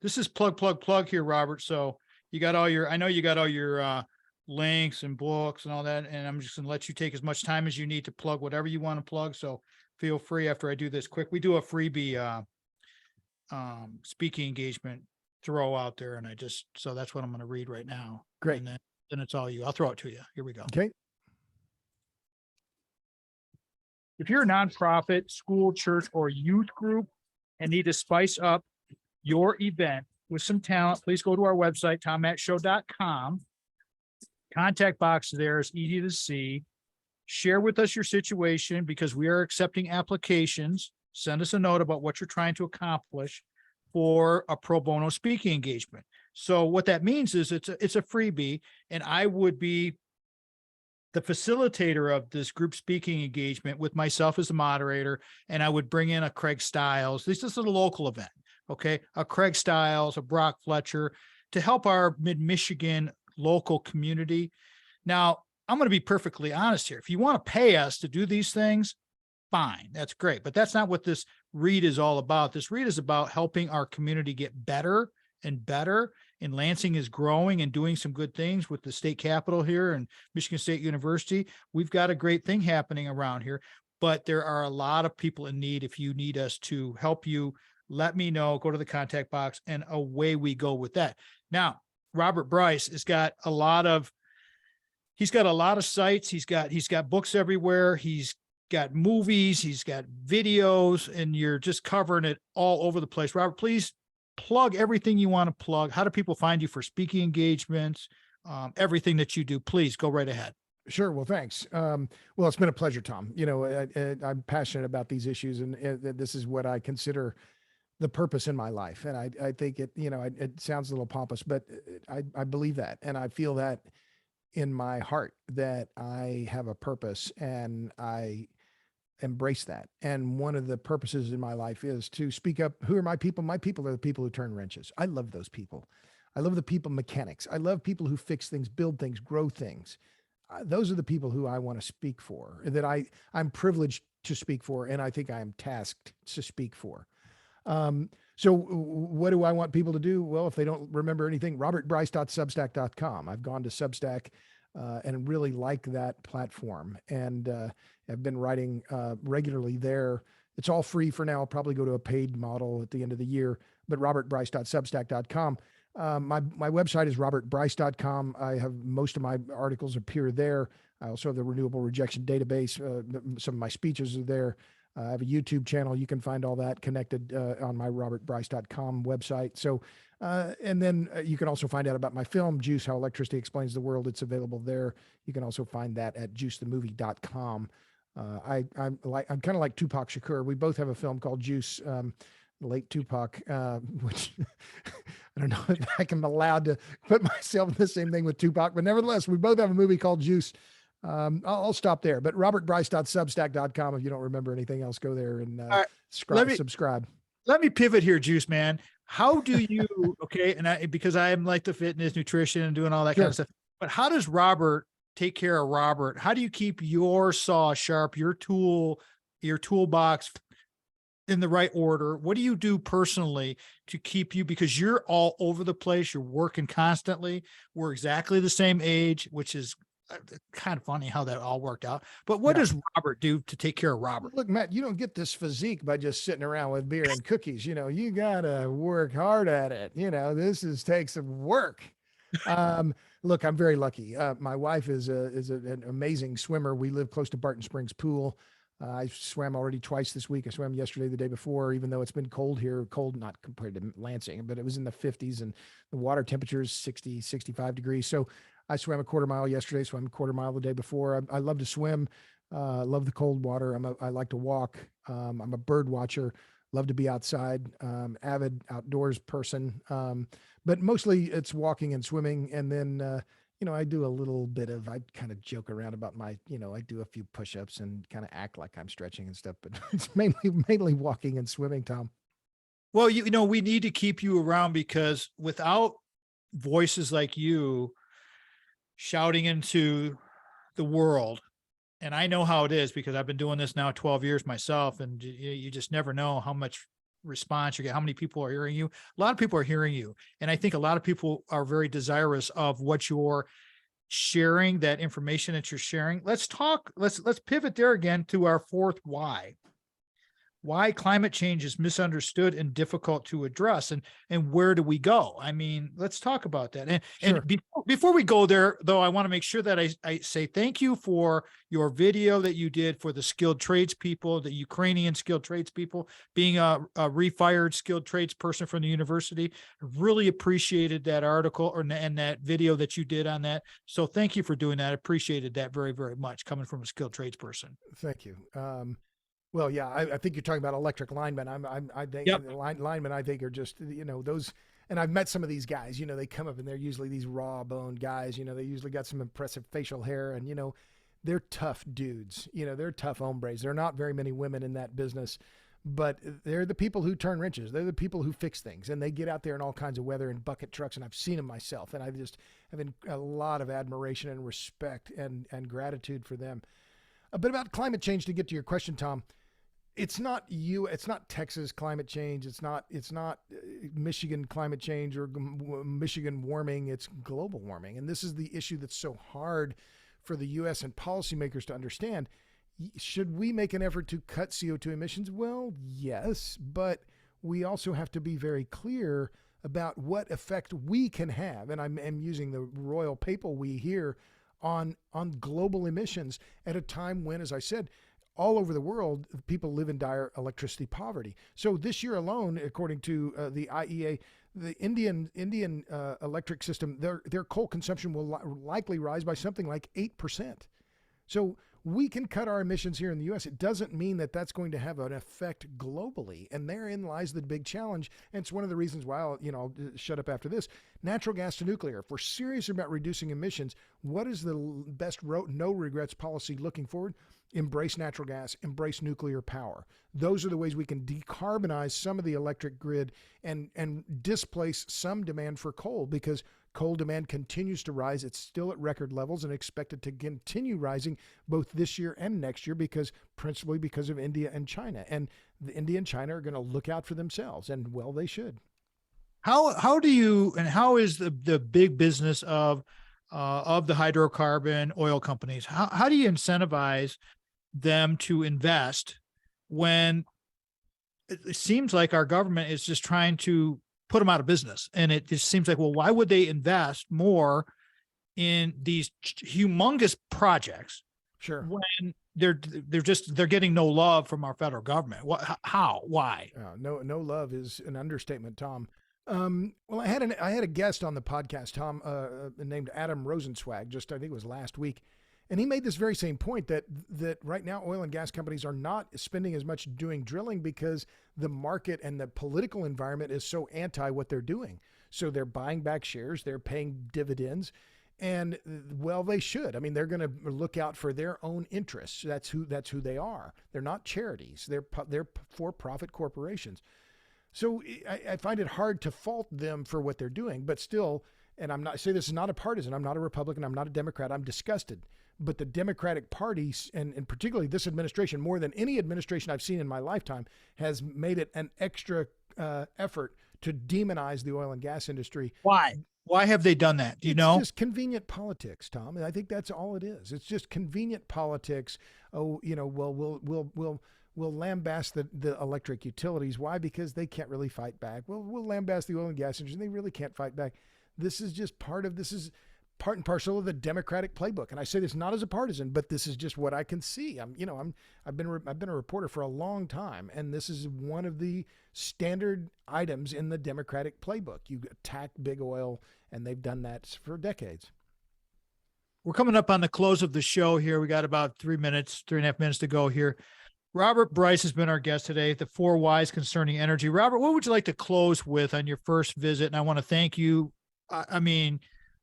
This is plug here, Robert. So you got I know you got all your links and books and all that. And I'm just going to let you take as much time as you need to plug whatever you want to plug. So feel free after I do this quick. We do a freebie speaking engagement throw out there. And so that's what I'm going to read right now. Great. And then it's all you. I'll throw it to you. Here we go. Okay. If you're a nonprofit, school, church, or youth group and need to spice up your event with some talent, please go to our website, tommattshow.com. Contact box there is easy to see. Share with us your situation because we are accepting applications. Send us a note about what you're trying to accomplish for a pro bono speaking engagement. So what that means is it's a freebie, and I would be the facilitator of this group speaking engagement with myself as a moderator, and I would bring in a Craig Stiles. This is a local event, okay? A Craig Stiles, a Brock Fletcher, to help our mid-Michigan local community. Now, I'm going to be perfectly honest here. If you want to pay us to do these things, fine, that's great. But that's not what this read is all about. This read is about helping our community get better and better and Lansing is growing and doing some good things with the state capitol here and Michigan State University. We've got a great thing happening around here, but there are a lot of people in need. If you need us to help you, let me know, go to the contact box, and away we go with that. Now, Robert Bryce has got a lot of sites. He's got books everywhere. He's got movies, he's got videos, and you're just covering it all over the place. Robert, please plug everything you want to plug. How do people find you for speaking engagements? Everything that you do, please go right ahead. Sure. Well, thanks. Well, it's been a pleasure, Tom. I'm passionate about these issues, and this is what I consider the purpose in my life. And I think it sounds a little pompous, but I believe that, and I feel that in my heart that I have a purpose, and I embrace that. And one of the purposes in my life is to speak up. Who are my people? My people are the people who turn wrenches. I love those people. I love the people mechanics. I love people who fix things, build things, grow things. Those are the people who I want to speak for, that I'm privileged to speak for, and I think I am tasked to speak for. So what do I want people to do? Well, if they don't remember anything, robertbryce.substack.com. I've gone to Substack and really like that platform, and I've been writing regularly there. It's all free for now. I'll probably go to a paid model at the end of the year, but robertbryce.substack.com. My website is robertbryce.com. I have most of my articles appear there. I also have the Renewable Rejection Database. Some of my speeches are there. I have a YouTube channel. You can find all that connected on my robertbryce.com website. So, and then you can also find out about my film, Juice, How Electricity Explains the World. It's available there. You can also find that at juicethemovie.com. I'm kind of like Tupac Shakur. We both have a film called Juice, late Tupac, which I don't know if I can be allowed to put myself in the same thing with Tupac, but nevertheless, we both have a movie called Juice. I'll stop there, but robertbryce.substack.com. If you don't remember anything else, go there and subscribe. Let me pivot here, Juice Man. How do you, okay, because I am like the fitness, nutrition, and doing all that kind of stuff, but how does Robert take care of Robert? How do you keep your saw sharp, your toolbox in the right order? What do you do personally to keep you, because you're all over the place, you're working constantly. We're exactly the same age, which is kind of funny how that all worked out. But what does Robert do to take care of Robert? Look, Matt, you don't get this physique by just sitting around with beer and cookies. You gotta work hard at it. This takes some work. Look, I'm very lucky. My wife is an amazing swimmer. We live close to Barton Springs Pool. I swam already twice this week. I swam yesterday, the day before, even though it's been cold here, cold not compared to Lansing, but it was in the 50s, and the water temperature is 60, 65 degrees. So I swam a quarter mile yesterday, swam a quarter mile the day before. I love to swim, love the cold water. I like to walk. I'm a bird watcher, love to be outside, avid outdoors person. But mostly it's walking and swimming. And then, I do a little bit I kind of joke around about I do a few push-ups and kind of act like I'm stretching and stuff, but it's mainly walking and swimming, Tom. Well, we need to keep you around, because without voices like you shouting into the world, and I know how it is because I've been doing this now 12 years myself, and you just never know how much response you get, how many people are hearing you. A lot of people are hearing you, and I think a lot of people are very desirous of what you're sharing, that information that you're sharing. Let's pivot there again to our fourth why climate change is misunderstood and difficult to address, and where do we go? I mean, let's talk about that. And before we go there, though, I want to make sure that I say thank you for your video that you did for the skilled tradespeople, the Ukrainian skilled tradespeople, being a refired skilled tradesperson from the university. I really appreciated that article and that video that you did on that. So thank you for doing that. I appreciated that very, very much, coming from a skilled tradesperson. Thank you. Well, yeah, I think you're talking about electric linemen. I think linemen, I think, are just, those, and I've met some of these guys, they come up and they're usually these raw boned guys, they usually got some impressive facial hair, and, they're tough dudes, they're tough hombres. There are not very many women in that business, but they're the people who turn wrenches. They're the people who fix things, and they get out there in all kinds of weather in bucket trucks. And I've seen them myself, and I just have a lot of admiration and respect and gratitude for them. But about climate change, to get to your question, Tom, it's not Texas climate change. It's not Michigan climate change or Michigan warming. It's global warming. And this is the issue that's so hard for the US and policymakers to understand. Should we make an effort to cut CO2 emissions? Well, yes, but we also have to be very clear about what effect we can have. And I'm using the royal papal we here on global emissions at a time when, as I said, all over the world, people live in dire electricity poverty. So this year alone, according to the IEA, the Indian electric system, their coal consumption will likely rise by something like 8%. So we can cut our emissions here in the US. It doesn't mean that that's going to have an effect globally. And therein lies the big challenge. And it's one of the reasons why I'll shut up after this. Natural gas to nuclear. If we're serious about reducing emissions, what is the best no regrets policy looking forward? Embrace natural gas, embrace nuclear power. Those are the ways we can decarbonize some of the electric grid and displace some demand for coal, because coal demand continues to rise. It's still at record levels and expected to continue rising both this year and next year, principally because of India and China. And the India and China are going to look out for themselves, and well, they should. How do you, and how is the big business of the hydrocarbon oil companies? How do you incentivize them to invest when it seems like our government is just trying to put them out of business? And it just seems like, well, why would they invest more in these humongous projects? Sure. When they're getting no love from our federal government. Why? No love is an understatement, Tom. Well, I had a guest on the podcast, Tom, named Adam Rosenswag, I think it was last week. And he made this very same point that right now oil and gas companies are not spending as much doing drilling because the market and the political environment is so anti what they're doing. So they're buying back shares, they're paying dividends, and well, they should. I mean, they're going to look out for their own interests. That's who they are. They're not charities. They're for-profit corporations. So I find it hard to fault them for what they're doing, but still, and I say this is not a partisan. I'm not a Republican. I'm not a Democrat. I'm disgusted. But the Democratic Party, and particularly this administration, more than any administration I've seen in my lifetime, has made it an extra effort to demonize the oil and gas industry. Why? Why have they done that? Do you know? It's just convenient politics, Tom. And I think that's all it is. It's just convenient politics. Oh, well, we'll lambast the electric utilities. Why? Because they can't really fight back. Well, we'll lambast the oil and gas industry. They really can't fight back. This is part and parcel of the Democratic playbook. And I say this not as a partisan, but this is just what I can see. I've been a reporter for a long time, and this is one of the standard items in the Democratic playbook. You attack big oil, and they've done that for decades. We're coming up on the close of the show here. We got about 3.5 minutes to go here. Robert Bryce has been our guest today, the 4 Whys Concerning Energy. Robert, what would you like to close with on your first visit? And I want to thank you.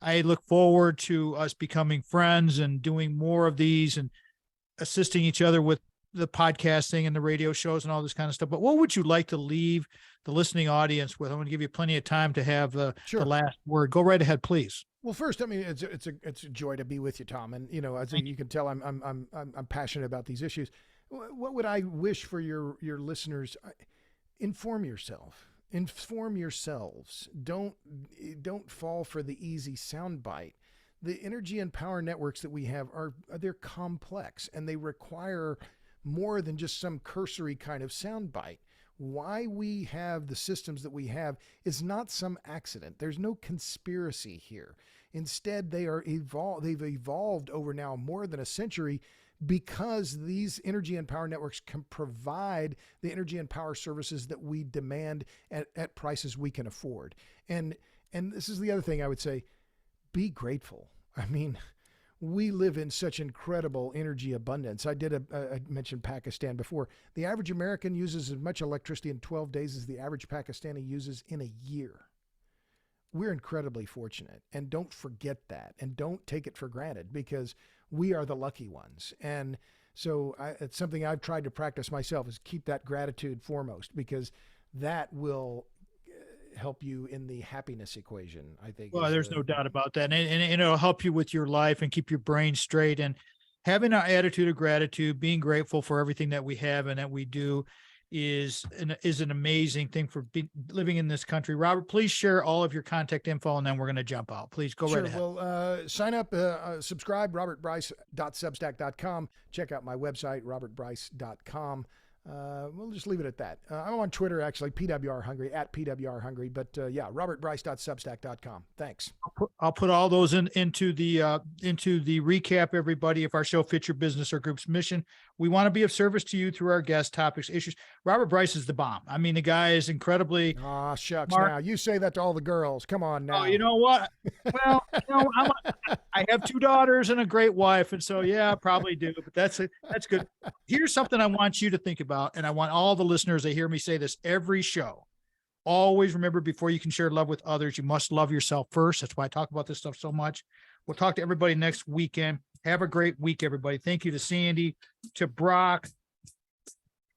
I look forward to us becoming friends and doing more of these and assisting each other with the podcasting and the radio shows and all this kind of stuff. But what would you like to leave the listening audience with? I'm going to give you plenty of time to have the last word. Go right ahead, please. Well, first, it's a joy to be with you, Tom. And as you can tell, I'm passionate about these issues. What would I wish for your listeners? Inform yourself. Inform yourselves. Don't fall for the easy soundbite. The energy and power networks that we have they're complex, and they require more than just some cursory kind of soundbite. Why we have the systems that we have is not some accident. There's no conspiracy here. Instead, they've evolved over now more than a century, because these energy and power networks can provide the energy and power services that we demand at prices we can afford. And this is the other thing I would say, be grateful. We live in such incredible energy abundance. I mentioned Pakistan before. The average American uses as much electricity in 12 days as the average Pakistani uses in a year. We're incredibly fortunate, and don't forget that, and don't take it for granted, because we are the lucky ones. And so it's something I've tried to practice myself, is keep that gratitude foremost, because that will help you in the happiness equation, I think. Well, there's no doubt about that. And it'll help you with your life and keep your brain straight. And having our attitude of gratitude, being grateful for everything that we have and that we do is an amazing thing for living in this country. Robert, please share all of your contact info, and then we're going to jump out. Please go right ahead. Well, sign up, subscribe, robertbryce.substack.com. Check out my website, robertbryce.com. We'll just leave it at that. I'm on Twitter, actually, PWR Hungry, at PWR Hungry. But yeah, robertbryce.substack.com. Thanks. I'll put all those into the recap, everybody. If our show fits your business or group's mission, we want to be of service to you through our guest topics, issues. Robert Bryce is the bomb. I mean, the guy is incredibly. Ah, shucks. Now you say that to all the girls. Come on now. Oh, you know what? Well, I have 2 daughters and a great wife, and so yeah, I probably do. But that's good. Here's something I want you to think about, and I want all the listeners to hear me say this every show. Always remember, before you can share love with others, you must love yourself first. That's why I talk about this stuff so much. We'll talk to everybody next weekend. Have a great week, everybody. Thank you to Sandy, to Brock,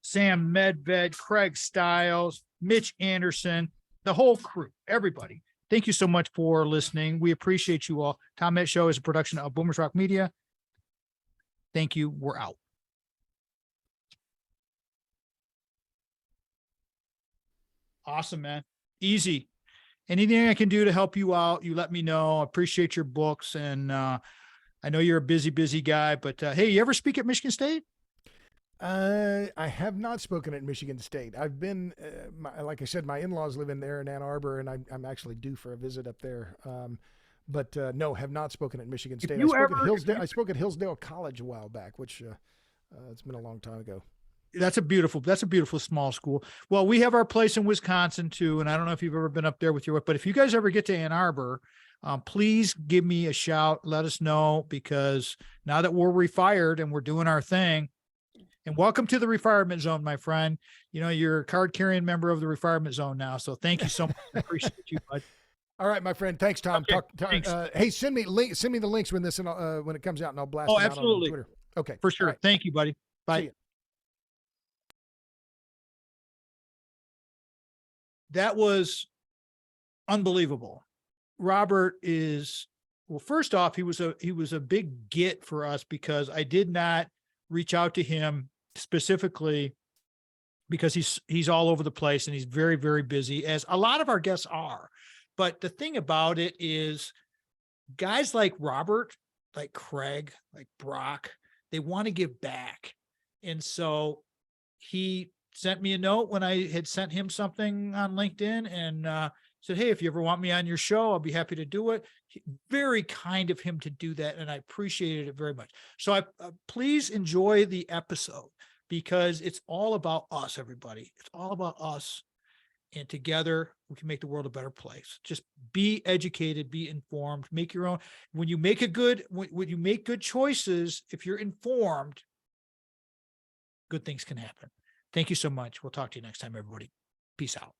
Sam Medved, Craig Stiles, Mitch Anderson, the whole crew, everybody. Thank you so much for listening. We appreciate you all. Tom Met Show is a production of Boomers Rock Media. Thank you. We're out. Awesome, man. Easy. Anything I can do to help you out, you let me know. I appreciate your books. And I know you're a busy guy, but hey, you ever speak at Michigan State? I have not spoken at Michigan State. I've been, like I said, my in-laws live in there in Ann Arbor, and I'm actually due for a visit up there. But no, have not spoken at Michigan State. I spoke at Hillsdale College a while back, which it's been a long time ago. That's a beautiful small school. Well, we have our place in Wisconsin too. And I don't know if you've ever been up there with your wife, but if you guys ever get to Ann Arbor, please give me a shout. Let us know, because now that we're refired and we're doing our thing, and welcome to the refirement zone, my friend. You know, you're a card carrying member of the refirement zone now. So thank you so much. I appreciate you, bud. All right, my friend. Thanks, Tom. Okay, hey, send me the links when it comes out, and I'll blast it out absolutely. on Twitter. Okay. For sure. Right. Thank you, buddy. Bye. That was unbelievable. Robert is, well, first off, he was a big get for us, because I did not reach out to him specifically because he's all over the place and he's very, very busy, as a lot of our guests are. But the thing about it is, guys like Robert, like Craig, like Brock, they want to give back. And so he sent me a note when I had sent him something on LinkedIn, and said, hey, if you ever want me on your show, I'll be happy to do it. Very kind of him to do that, and I appreciated it very much. So please enjoy the episode, because it's all about us, everybody. It's all about us, and together we can make the world a better place. Just be educated, be informed, make your own. When you make when you make good choices, if you're informed, good things can happen. Thank you so much. We'll talk to you next time, everybody. Peace out.